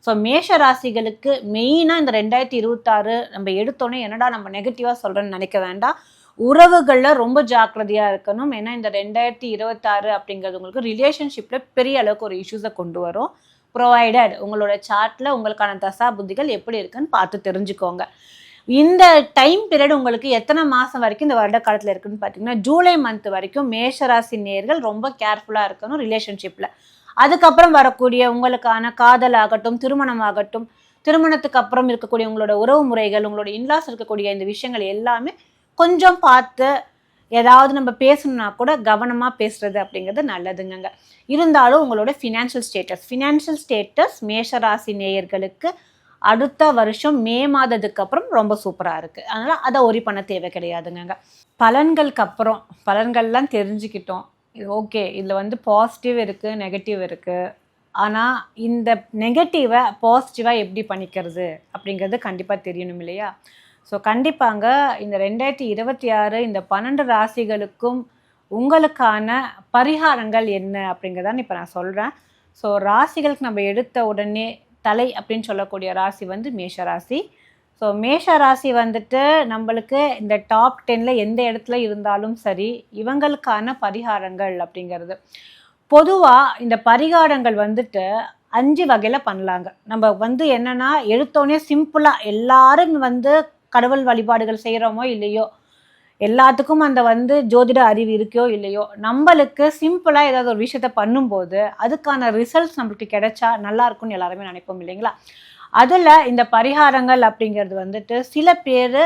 So மேஷ ராசிகளுக்கு மெயினாக இந்த 2026 நம்ம எடுத்தோன்னே என்னடா நம்ம நெகட்டிவாக சொல்கிறேன்னு நினைக்க வேண்டாம். உறவுகளில் ரொம்ப ஜாக்கிரதையாக இருக்கணும். ஏன்னா இந்த 2026 அப்படிங்கிறது உங்களுக்கு ரிலேஷன்ஷிப்பில் பெரிய அளவுக்கு ஒரு இஷ்யூஸை கொண்டு வரும். ப்ரொவைடட் உங்களோட சார்ட்டில் உங்களுக்கான தசா புத்திகள் எப்படி இருக்குன்னு பார்த்து தெரிஞ்சுக்கோங்க. இந்த டைம் பீரியட் உங்களுக்கு எத்தனை மாதம் வரைக்கும் இந்த வருட காலத்தில் இருக்குன்னு பார்த்தீங்கன்னா ஜூலை மந்த் வரைக்கும் மேஷராசி நேயர்கள் ரொம்ப கேர்ஃபுல்லாக இருக்கணும் ரிலேஷன்ஷிப்பில். அதுக்கப்புறம் வரக்கூடிய உங்களுக்கான காதல் ஆகட்டும், திருமணம் ஆகட்டும், திருமணத்துக்கு அப்புறம் இருக்கக்கூடிய உங்களோட உறவு முறைகள், உங்களோட இன்லாஸ் இருக்கக்கூடிய இந்த விஷயங்கள் எல்லாமே கொஞ்சம் பார்த்து ஏதாவது நம்ம பேசணும்னா கூட கவனமாக பேசுறது அப்படிங்கிறது நல்லதுங்க. இருந்தாலும் உங்களோட ஃபினான்ஷியல் ஸ்டேட்டஸ் மேஷராசி நேயர்களுக்கு அடுத்த வருஷம் மே மாதத்துக்கு அப்புறம் ரொம்ப சூப்பராக இருக்குது. அதனால் அதை ஒரி பண்ண தேவை கிடையாதுங்க. பலன்கள்லாம் தெரிஞ்சுக்கிட்டோம். இது ஓகே, இதில் பாசிட்டிவ் இருக்குது, நெகட்டிவ் இருக்குது. ஆனால் இந்த நெகட்டிவை பாசிட்டிவாக எப்படி பண்ணிக்கிறது அப்படிங்கிறது கண்டிப்பாக தெரியணும் இல்லையா? ஸோ கண்டிப்பாங்க இந்த 2026 இந்த 12 ராசிகளுக்கும் உங்களுக்கான பரிகாரங்கள் என்ன அப்படிங்கிறதான் இப்போ நான் சொல்கிறேன். ஸோ ராசிகளுக்கு நம்ம எடுத்த உடனே தலை அப்படின்னு சொல்லக்கூடிய ராசி மேஷராசி. ஸோ மேஷராசி நம்மளுக்கு இந்த டாப் 10ல் எந்த இடத்துல இருந்தாலும் சரி இவங்களுக்கான பரிகாரங்கள் அப்படிங்கிறது பொதுவாக இந்த பரிகாரங்கள் 5 வகையில் பண்ணலாங்க. நம்ம என்னென்னா எடுத்தோடனே சிம்பிளாக எல்லாரும் கடவுள் வழிபாடுகள் செய்கிறோமோ இல்லையோ, எல்லாத்துக்கும் அந்த ஜோதிட அறிவு இருக்கோ இல்லையோ, நம்மளுக்கு சிம்பிளாக ஏதாவது ஒரு விஷயத்த பண்ணும்போது அதுக்கான ரிசல்ட்ஸ் நம்மளுக்கு கிடைச்சா நல்லா இருக்கும்னு எல்லாருமே நினைப்போம் இல்லைங்களா? அதில் இந்த பரிகாரங்கள் அப்படிங்கிறது சில பேர்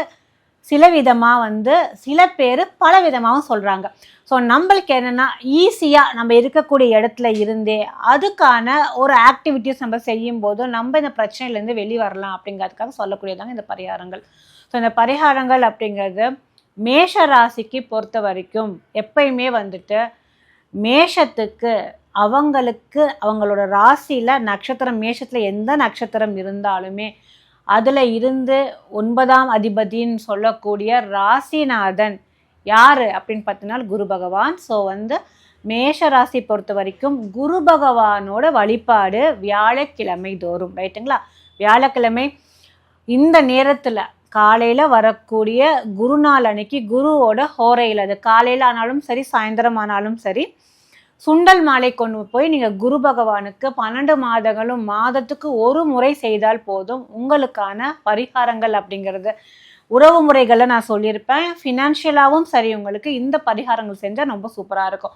சில விதமாக சில பேர் பல விதமாகவும் சொல்கிறாங்க. ஸோ நம்மளுக்கு என்னென்னா ஈஸியாக நம்ம இருக்கக்கூடிய இடத்துல இருந்தே அதுக்கான ஒரு ஆக்டிவிட்டிஸ் நம்ம செய்யும்போது நம்ம இந்த பிரச்சனையிலேருந்து வெளியே வரலாம் அப்படிங்கிறதுக்காக சொல்லக்கூடியதாங்க இந்த பரிகாரங்கள். ஸோ இந்த பரிகாரங்கள் அப்படிங்கிறது மேஷ ராசிக்கு பொறுத்த வரைக்கும் எப்பயுமே மேஷத்துக்கு அவங்களுக்கு அவங்களோட ராசியில் நட்சத்திரம் மேஷத்தில் எந்த நட்சத்திரம் இருந்தாலுமே அதில் இருந்து 9ஆம் அதிபதின்னு சொல்லக்கூடிய ராசிநாதன் யார் அப்படின்னு பார்த்தீங்கன்னா குரு பகவான். ஸோ மேஷ ராசி பொறுத்த வரைக்கும் குரு பகவானோட வழிபாடு வியாழக்கிழமை தோறும், ரைட்டுங்களா? வியாழக்கிழமை இந்த நேரத்தில் காலையில் வரக்கூடிய குருநாள் அன்னைக்கு குருவோட ஹோரையில், அது காலையில் ஆனாலும் சரி சாயந்தரம் ஆனாலும் சரி, சுண்டல் மாலை கொண்டு போய் நீங்கள் குரு பகவானுக்கு 12 மாதங்களும் மாதத்துக்கு ஒரு முறை செய்தால் போதும். உங்களுக்கான பரிகாரங்கள் அப்படிங்கிறது உறவு முறைகளை நான் சொல்லியிருப்பேன். ஃபினான்ஷியலாகவும் சரி உங்களுக்கு இந்த பரிகாரங்கள் செஞ்சால் ரொம்ப சூப்பராக இருக்கும்.